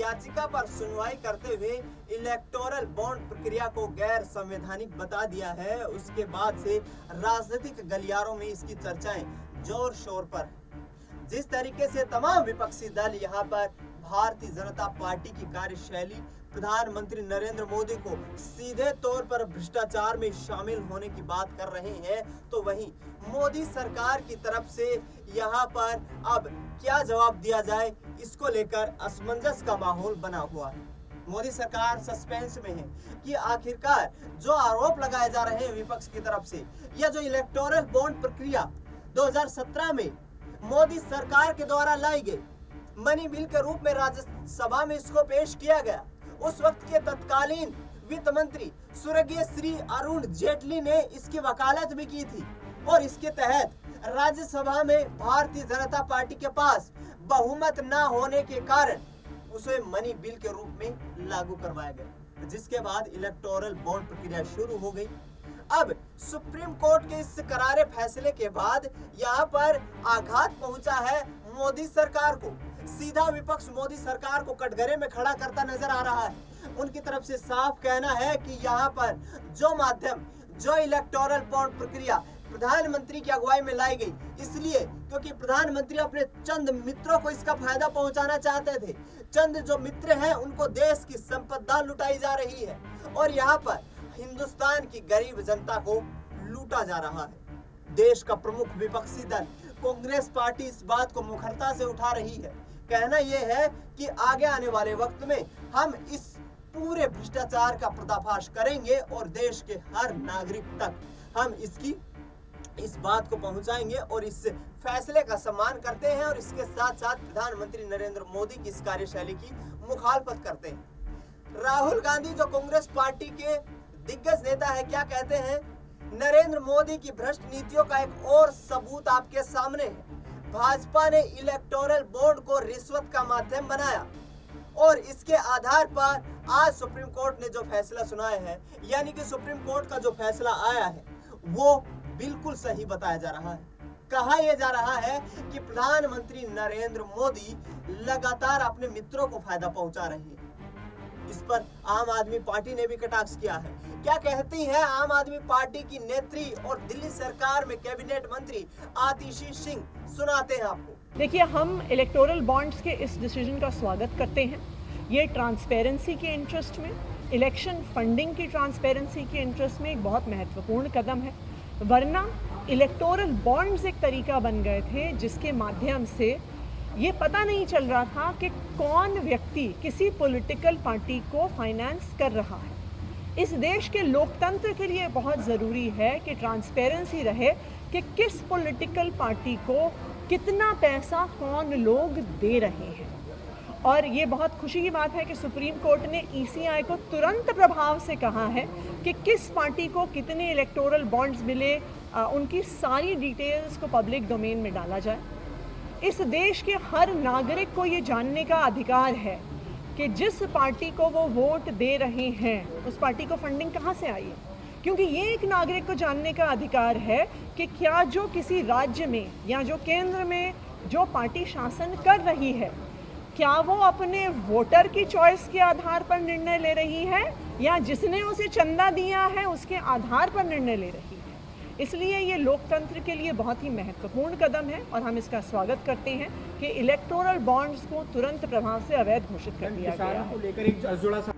याचिका पर सुनवाई करते हुए इलेक्टोरल बॉन्ड प्रक्रिया को गैर संवैधानिक बता दिया है, उसके बाद से राजनीतिक गलियारों में इसकी चर्चाएं जोर शोर पर है। जिस तरीके से तमाम विपक्षी दल यहाँ पर भारतीय जनता पार्टी की कार्यशैली, प्रधानमंत्री नरेंद्र मोदी को सीधे तौर पर भ्रष्टाचार में शामिल होने की बात कर रहे हैं, तो वहीं मोदी सरकार की तरफ से यहाँ पर अब क्या जवाब दिया जाए, इसको लेकर असमंजस का माहौल बना हुआ है। मोदी सरकार सस्पेंस में है कि आखिरकार जो आरोप लगाए जा रहे हैं विपक्ष की तरफ से, या जो इलेक्टोरल बॉन्ड प्रक्रिया 2017 में मोदी सरकार के द्वारा लाई गई मनी बिल के रूप में राज्यसभा में इसको पेश किया गया, उस वक्त के तत्कालीन वित्त मंत्री स्वर्गीय श्री अरुण जेटली ने इसकी वकालत भी की थी और इसके तहत राज्यसभा में भारतीय जनता पार्टी के पास बहुमत न होने के कारण उसे मनी बिल के रूप में लागू करवाया गया, जिसके बाद इलेक्टोरल बॉन्ड प्रक्रिया शुरू हो गई। अब सुप्रीम कोर्ट के इस करारे फैसले के बाद यहाँ पर आघात पहुंचा है मोदी सरकार को। सीधा विपक्ष मोदी सरकार को कटघरे में खड़ा करता नजर आ रहा है। उनकी तरफ से साफ कहना है कि यहाँ पर जो माध्यम, जो इलेक्टोरल बॉन्ड प्रक्रिया प्रधानमंत्री की अगुवाई में लाई गई, इसलिए क्योंकि प्रधानमंत्री अपने चंद मित्रों को इसका फायदा पहुंचाना चाहते थे। चंद जो मित्र हैं उनको देश की संपदा लुटाई जा रही है और यहाँ पर हिंदुस्तान की गरीब जनता को लूटा जा रहा है। देश का प्रमुख विपक्षी दल कांग्रेस पार्टी इस बात को मुखरता से उठा रही है। कहना यह है कि आगे आने वाले वक्त में हम इस पूरे भ्रष्टाचार का पर्दाफाश करेंगे और देश के हर नागरिक तक हम इस बात को पहुंचाएंगे और इस फैसले का सम्मान करते हैं और इसके साथ साथ प्रधानमंत्री नरेंद्र मोदी की इस कार्यशैली की मुखालफत करते हैं। राहुल गांधी जो कांग्रेस पार्टी के दिग्गज नेता है, क्या कहते हैं? नरेंद्र मोदी की भ्रष्ट नीतियों का एक और सबूत आपके सामने है। भाजपा ने इलेक्टोरल बॉन्ड को रिश्वत का माध्यम बनाया और इसके आधार पर आज सुप्रीम कोर्ट ने जो फैसला सुनाया है, यानी कि सुप्रीम कोर्ट का जो फैसला आया है वो बिल्कुल सही बताया जा रहा है। कहा यह जा रहा है कि प्रधानमंत्री नरेंद्र मोदी लगातार अपने मित्रों को फायदा पहुंचा रहे हैं। इस पर आम आदमी पार्टी ने भी कटाक्ष किया है। क्या कहती है आम आदमी पार्टी की नेत्री और दिल्ली सरकार में कैबिनेट मंत्री आतिशी सिंह, सुनाते हैं आपको। देखिए, हम इलेक्टोरल बॉन्ड्स के इस डिसीजन का स्वागत करते हैं। ये ट्रांसपेरेंसी के इंटरेस्ट में, इलेक्शन फंडिंग की ट्रांसपेरेंसी के इंटरेस्ट में एक बहुत महत्वपूर्ण कदम है। वरना इलेक्टोरल बॉन्ड्स एक तरीका बन गए थे जिसके माध्यम से ये पता नहीं चल रहा था कि कौन व्यक्ति किसी पॉलिटिकल पार्टी को फाइनेंस कर रहा है। इस देश के लोकतंत्र के लिए बहुत ज़रूरी है कि ट्रांसपेरेंसी रहे कि किस पॉलिटिकल पार्टी को कितना पैसा कौन लोग दे रहे हैं। और ये बहुत खुशी की बात है कि सुप्रीम कोर्ट ने ईसीआई को तुरंत प्रभाव से कहा है कि किस पार्टी को कितने इलेक्टोरल बॉन्ड्स मिले, उनकी सारी डिटेल्स को पब्लिक डोमेन में डाला जाए। इस देश के हर नागरिक को ये जानने का अधिकार है कि जिस पार्टी को वो वोट दे रहे हैं उस पार्टी को फंडिंग कहाँ से आई है, क्योंकि ये एक नागरिक को जानने का अधिकार है कि क्या जो किसी राज्य में या जो केंद्र में जो पार्टी शासन कर रही है, क्या वो अपने वोटर की चॉइस के आधार पर निर्णय ले रही है या जिसने उसे चंदा दिया है उसके आधार पर निर्णय ले रही है। इसलिए ये लोकतंत्र के लिए बहुत ही महत्वपूर्ण कदम है और हम इसका स्वागत करते हैं कि इलेक्टोरल बॉन्ड्स को तुरंत प्रभाव से अवैध घोषित कर दिया गया है। लेकर एक जुड़ा सा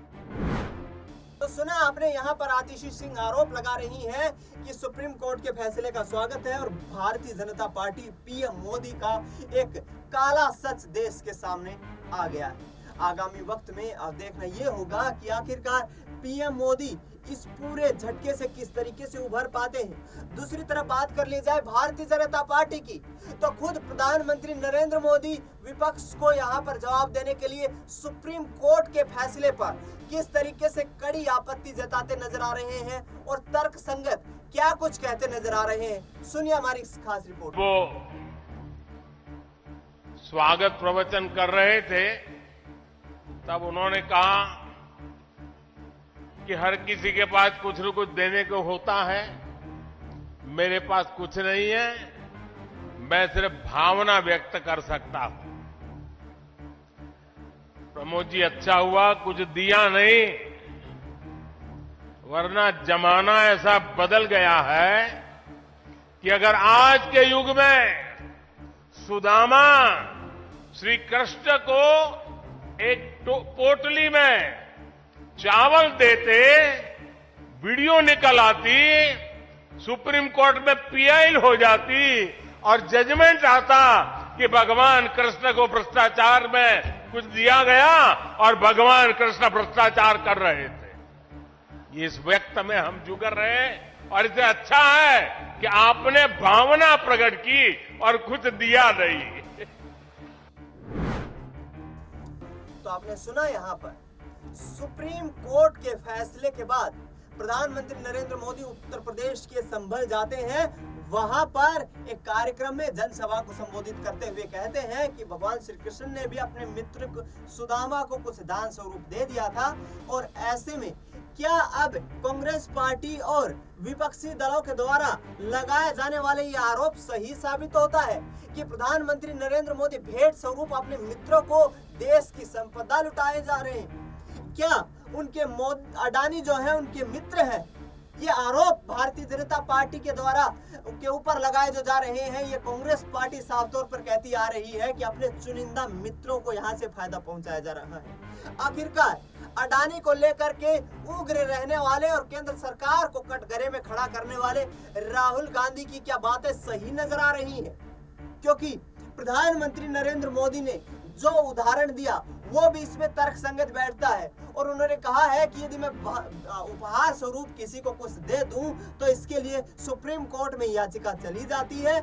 तो सुना आपने, यहाँ पर आतिशी सिंह आरोप लगा रही हैं कि सुप्रीम कोर्ट के फैसले का स्वागत है और भारतीय जनता पार्टी पीएम मोदी का एक काला सच देश के सामने आ गया है। आगामी वक्त में अब देखना ये होगा कि आखिरकार पीएम मोदी इस पूरे झटके से किस तरीके से उभर पाते हैं। दूसरी तरफ बात कर ली जाए भारतीय जनता पार्टी की, तो खुद प्रधानमंत्री नरेंद्र मोदी विपक्ष को यहाँ पर जवाब देने के लिए सुप्रीम कोर्ट के फैसले पर किस तरीके से कड़ी आपत्ति जताते नजर आ रहे हैं और तर्क संगत क्या कुछ कहते नजर आ रहे हैं। सुनिए हमारी इस खास रिपोर्ट। वो स्वागत प्रवचन कर रहे थे तब उन्होंने कहा कि हर किसी के पास कुछ न कुछ देने को होता है, मेरे पास कुछ नहीं है, मैं सिर्फ भावना व्यक्त कर सकता हूं। प्रमोद जी, अच्छा हुआ कुछ दिया नहीं, वरना जमाना ऐसा बदल गया है कि अगर आज के युग में सुदामा श्री कृष्ण को एक पोटली में चावल देते, वीडियो निकल आती, सुप्रीम कोर्ट में पीआई हो जाती और जजमेंट आता कि भगवान कृष्ण को भ्रष्टाचार में कुछ दिया गया और भगवान कृष्ण भ्रष्टाचार कर रहे थे, इस व्यक्त में हम जुगर रहे। और इससे अच्छा है कि आपने भावना प्रकट की और कुछ दिया नहीं। तो आपने सुना यहाँ पर सुप्रीम कोर्ट के फैसले के बाद प्रधानमंत्री नरेंद्र मोदी उत्तर प्रदेश के संभल जाते हैं। वहां पर एक कार्यक्रम में जनसभा को संबोधित करते हुए कहते हैं कि भगवान श्री कृष्ण ने भी अपने मित्र सुदामा को कुछ दान स्वरूप दे दिया था। और ऐसे में क्या अब कांग्रेस पार्टी और विपक्षी दलों के द्वारा लगाए जाने वाले ये आरोप सही साबित होता है कि प्रधानमंत्री नरेंद्र मोदी भेंट स्वरूप अपने मित्रों को देश की संपदा लुटाए जा रहे हैं? क्या उनके अडानी जो है उनके मित्र हैं? ये आरोप भारतीय जनता पार्टी के द्वारा के ऊपर लगाए जो जा रहे हैं, ये कांग्रेस पार्टी साफ तौर पर कहती आ रही है कि अपने चुनिंदा मित्रों को यहाँ से फायदा पहुंचाया जा रहा है। आखिरकार अडानी को लेकर के उग्र रहने वाले और केंद्र सरकार को कटघरे में खड़ा करने वाले राहुल गांधी की क्या बातें सही नजर आ रही है? क्योंकि प्रधानमंत्री नरेंद्र मोदी ने जो उदाहरण दिया वो भी इसमें तर्क संगत बैठता है। और उन्होंने कहा है कि यदि मैं उपहार स्वरूप किसी को कुछ दे दूं तो इसके लिए सुप्रीम कोर्ट में याचिका चली जाती है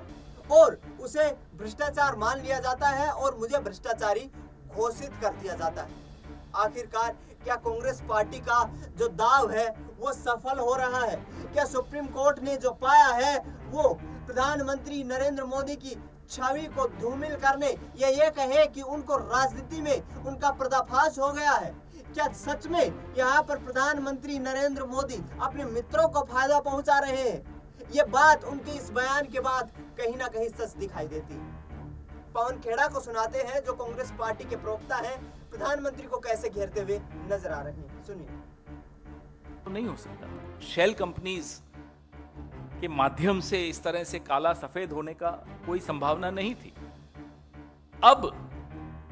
और उसे भ्रष्टाचार मान लिया जाता है और मुझे भ्रष्टाचारी घोषित कर दिया जाता है। आखिरकार क्या कांग्रेस पार्टी का जो दाव है वो सफल हो रहा है? क्या सुप्रीम कोर्ट ने जो पाया है वो प्रधानमंत्री नरेंद्र मोदी की छवि को धूमिल करने या ये कहे कि उनको राजनीति में उनका पर्दाफाश हो गया है? क्या सच में यहाँ पर प्रधानमंत्री नरेंद्र मोदी अपने मित्रों को फायदा पहुंचा रहे हैं? ये बात उनके इस बयान के बाद कहीं ना कहीं सच दिखाई देती है। पवन खेड़ा को सुनाते हैं जो कांग्रेस पार्टी के प्रवक्ता हैं, प्रधानमंत्री को कैसे घेरते हुए नजर आ रहे हैं, सुनिए। तो नहीं हो सकता। शेल कंपनीज के माध्यम से इस तरह से काला सफेद होने का कोई संभावना नहीं थी। अब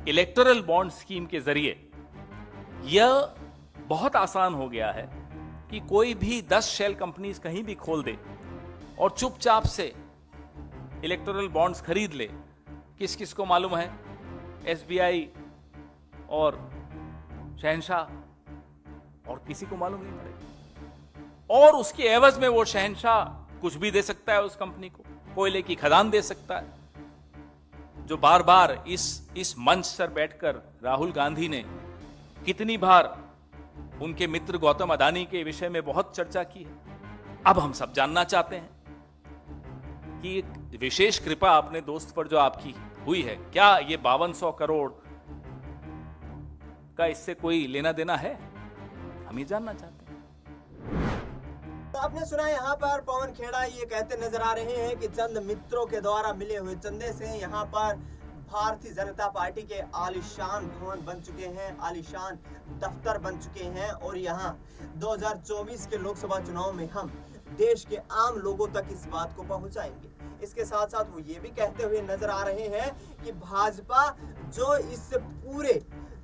इलेक्टोरल बॉन्ड स्कीम के जरिए यह बहुत आसान हो गया है कि कोई भी 10 शेल कंपनीज कहीं भी खोल दे और चुपचाप से इलेक्टोरल बॉन्ड्स खरीद ले। किस किस को मालूम है? SBI और शहंशाह, और किसी को मालूम नहीं पड़ेगा। और उसके एवज में वो शहंशाह कुछ भी दे सकता है उस कंपनी को, कोयले की खदान दे सकता है। जो बार बार इस मंच पर बैठकर राहुल गांधी ने कितनी बार उनके मित्र गौतम अडानी के विषय में बहुत चर्चा की है। अब हम सब जानना चाहते हैं कि एक विशेष कृपा अपने दोस्त पर जो आपकी हुई है, क्या ये 5200 करोड़ का इससे कोई लेना देना है? हम ये जानना चाहते हैं। तो आपने सुना यहाँ पर पवन खेड़ा ये कहते नजर आ रहे हैं कि चंद मित्रों के द्वारा मिले हुए चंदे से यहाँ पर भारतीय जनता पार्टी के आलीशान भवन बन चुके हैं, आलीशान दफ्तर बन चुके हैं। और यहाँ 2024 के लोकसभा चुनाव में हम देश के आम लोगों तक इस बात को पहुंचाएंगे। इसके साथ साथ वो ये भी कहते हुए नजर आ रहे हैं कि भाजपा जो इस पूरे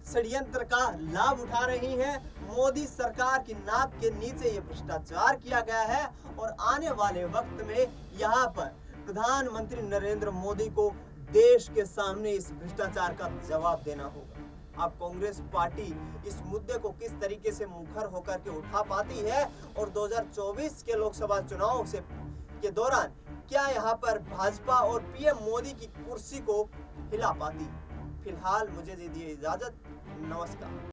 षड्यंत्र का लाभ उठा रही है, मोदी सरकार की नाक के नीचे ये भ्रष्टाचार किया गया है और आने वाले वक्त में यहाँ पर प्रधानमंत्री नरेंद्र मोदी को देश के सामने इस भ्रष्टाचार का जवाब देना होगा। अब कांग्रेस पार्टी इस मुद्दे को किस तरीके से मुखर होकर के उठा पाती है और 2024 के लोकसभा चुनाव से के दौरान क्या यहाँ पर भाजपा और पीएम मोदी की कुर्सी को हिला पाती है? फिलहाल मुझे दीजिए इजाजत, नमस्कार।